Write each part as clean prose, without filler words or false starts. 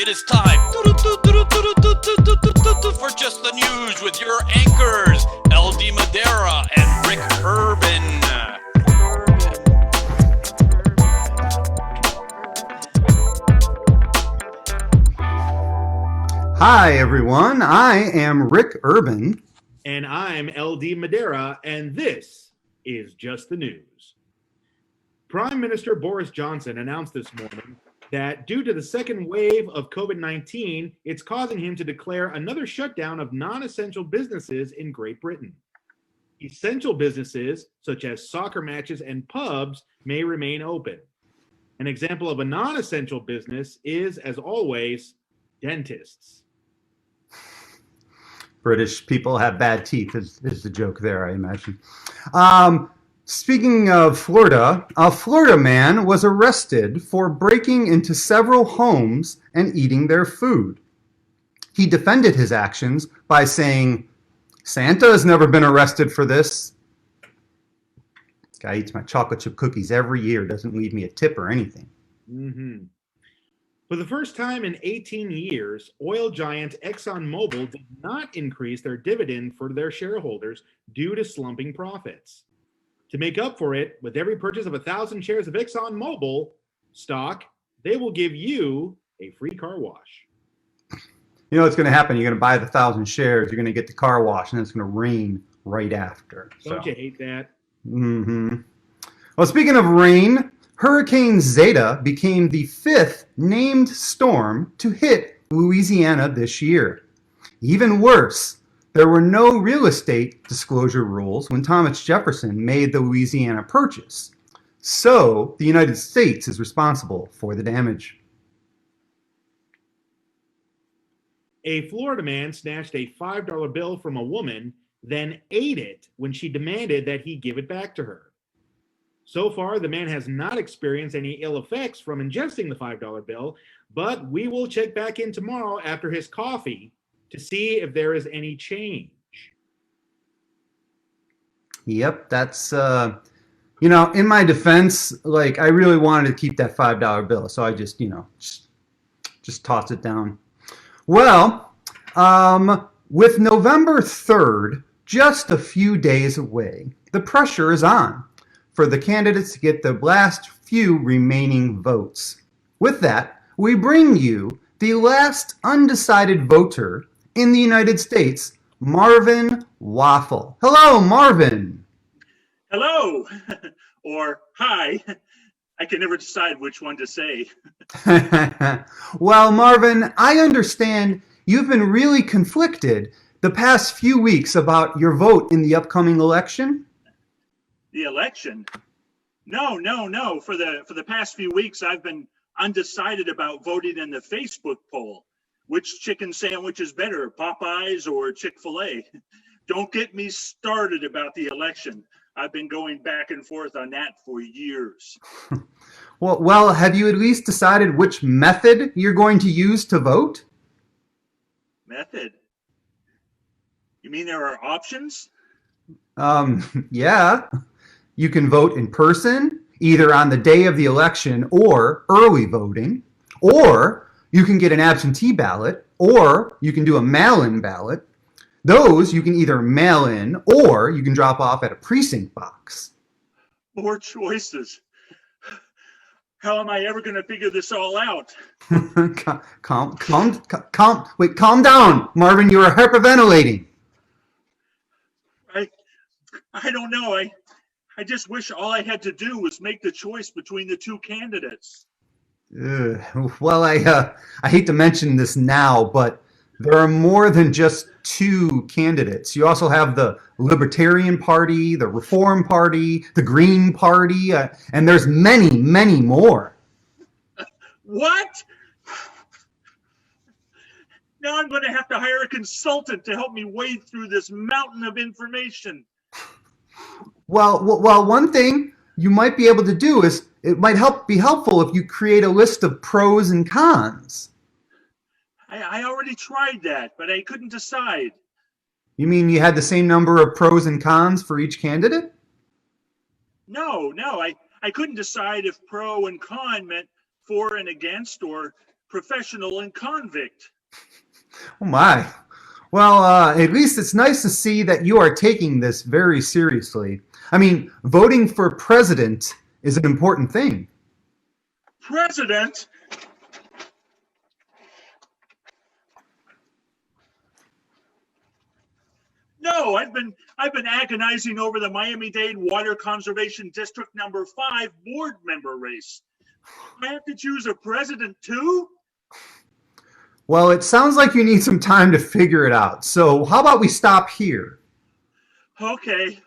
It is time for Just the News with your anchors, LD Madeira and Rick Urban. Hi, everyone. I am Rick Urban. And I'm LD Madeira, and this is Just the News. Prime Minister Boris Johnson announced this morning that due to the second wave of COVID-19, it's causing him to declare another shutdown of non-essential businesses in Great Britain. Essential businesses, such as soccer matches and pubs, may remain open. An example of a non-essential business is, as always, dentists. British people have bad teeth is the joke there, I imagine. Speaking of Florida, a Florida man was arrested for breaking into several homes and eating their food. He defended his actions by saying, "Santa has never been arrested for this. This guy eats my chocolate chip cookies every year, doesn't leave me a tip or anything." Mm-hmm. For the first time in 18 years, oil giant ExxonMobil did not increase their dividend for their shareholders due to slumping profits. To make up for it, with every purchase of 1,000 shares of ExxonMobil stock, they will give you a free car wash. You know what's going to happen? You're going to buy the 1,000 shares, you're going to get the car wash, and it's going to rain right after. Don't you hate that? Mm-hmm. Well, speaking of rain, Hurricane Zeta became the 5th named storm to hit Louisiana this year. Even worse, there were no real estate disclosure rules when Thomas Jefferson made the Louisiana Purchase. So the United States is responsible for the damage. A Florida man snatched a $5 bill from a woman, then ate it when she demanded that he give it back to her. So far, the man has not experienced any ill effects from ingesting the $5 bill, but we will check back in tomorrow after his coffee to see if there is any change. Yep, that's, in my defense, I really wanted to keep that $5 bill, so I just tossed it down. Well, with November 3rd just a few days away, the pressure is on for the candidates to get the last few remaining votes. With that, we bring you the last undecided voter in the United States, Marvin Waffle. Hello, Marvin. Hello, or hi. I can never decide which one to say. Well, Marvin, I understand you've been really conflicted the past few weeks about your vote in the upcoming election. The election? No. For the past few weeks, I've been undecided about voting in the Facebook poll. Which chicken sandwich is better, Popeyes or Chick-fil-A? Don't get me started about the election. I've been going back and forth on that for years. Well, have you at least decided which method you're going to use to vote? Method? You mean there are options? Yeah. You can vote in person, either on the day of the election or early voting, or you can get an absentee ballot, or you can do a mail-in ballot. Those you can either mail in or you can drop off at a precinct box. More choices. How am I ever going to figure this all out? Calm down, Marvin. You are hyperventilating. I don't know. I just wish all I had to do was make the choice between the two candidates. Well, I hate to mention this now, but there are more than just two candidates. You also have the Libertarian Party, the Reform Party, the Green Party, and there's many, many more. What? Now I'm going to have to hire a consultant to help me wade through this mountain of information. Well, one thing you might be able to do is it might be helpful if you create a list of pros and cons. I already tried that, but I couldn't decide. You mean you had the same number of pros and cons for each candidate? No, I couldn't decide if pro and con meant for and against, or professional and convict. Oh my. Well, at least it's nice to see that you are taking this very seriously. I mean, voting for president is an important thing. President? No, I've been agonizing over the Miami-Dade Water Conservation District number 5 board member race. I have to choose a president too? Well, it sounds like you need some time to figure it out. So how about we stop here? Okay.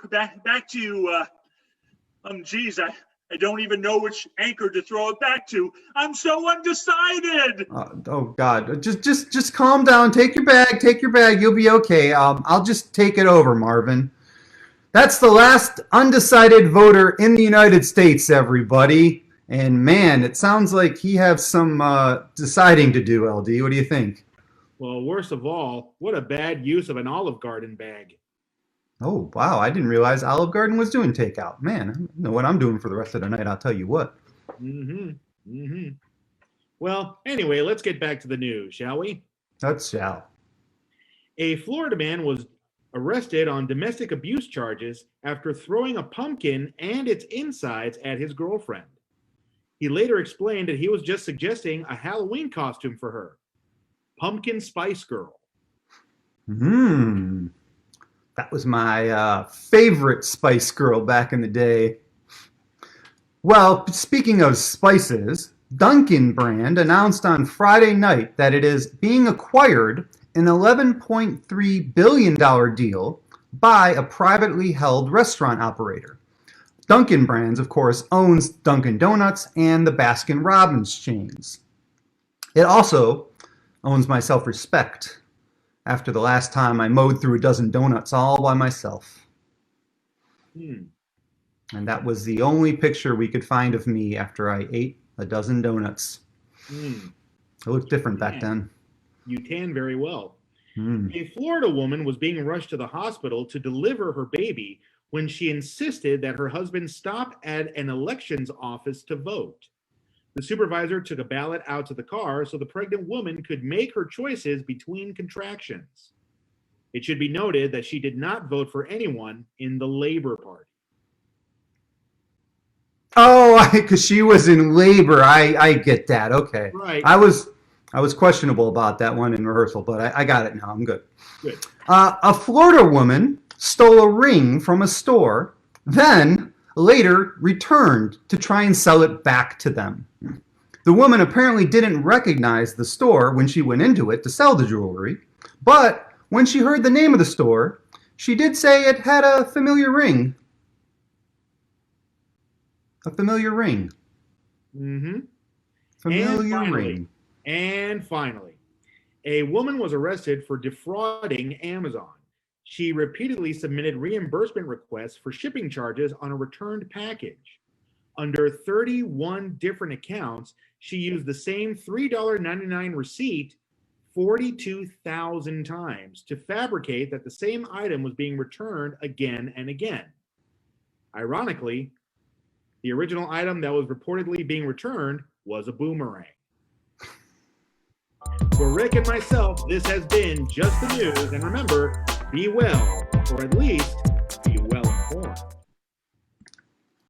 Back to you. Geez, I don't even know which anchor to throw it back to. I'm so undecided. Oh God, just calm down. Take your bag. You'll be okay. I'll just take it over, Marvin. That's the last undecided voter in the United States, everybody. And man, it sounds like he has some deciding to do, LD. What do you think? Well, worst of all, what a bad use of an Olive Garden bag. Oh, wow. I didn't realize Olive Garden was doing takeout. Man, I don't know what I'm doing for the rest of the night, I'll tell you what. Well, anyway, let's get back to the news, shall we? Let's shall. A Florida man was arrested on domestic abuse charges after throwing a pumpkin and its insides at his girlfriend. He later explained that he was just suggesting a Halloween costume for her. Pumpkin Spice Girl. That was my favorite Spice Girl back in the day. Well, speaking of spices, Dunkin' brand announced on Friday night that it is being acquired an $11.3 billion deal by a privately held restaurant operator. Dunkin' Brands, of course, owns Dunkin' Donuts and the Baskin-Robbins chains. It also owns my self-respect after the last time I mowed through a dozen donuts all by myself. And that was the only picture we could find of me after I ate a dozen donuts. I looked different back then. You tan very well. A Florida woman was being rushed to the hospital to deliver her baby when she insisted that her husband stop at an elections office to vote. The supervisor took a ballot out to the car so the pregnant woman could make her choices between contractions. It should be noted that she did not vote for anyone in the Labor Party. Oh, because she was in labor. I get that. Okay. Right. I was questionable about that one in rehearsal, but I got it now. I'm good. Good. A Florida woman stole a ring from a store, then later returned to try and sell it back to them. The woman apparently didn't recognize the store when she went into it to sell the jewelry, but when she heard the name of the store, she did say it had a familiar ring. A familiar ring. Familiar ring. And finally, a woman was arrested for defrauding Amazon. She repeatedly submitted reimbursement requests for shipping charges on a returned package. Under 31 different accounts, she used the same $3.99 receipt 42,000 times to fabricate that the same item was being returned again and again. Ironically, the original item that was reportedly being returned was a boomerang. For Rick and myself, this has been Just the News, and remember, be well, or at least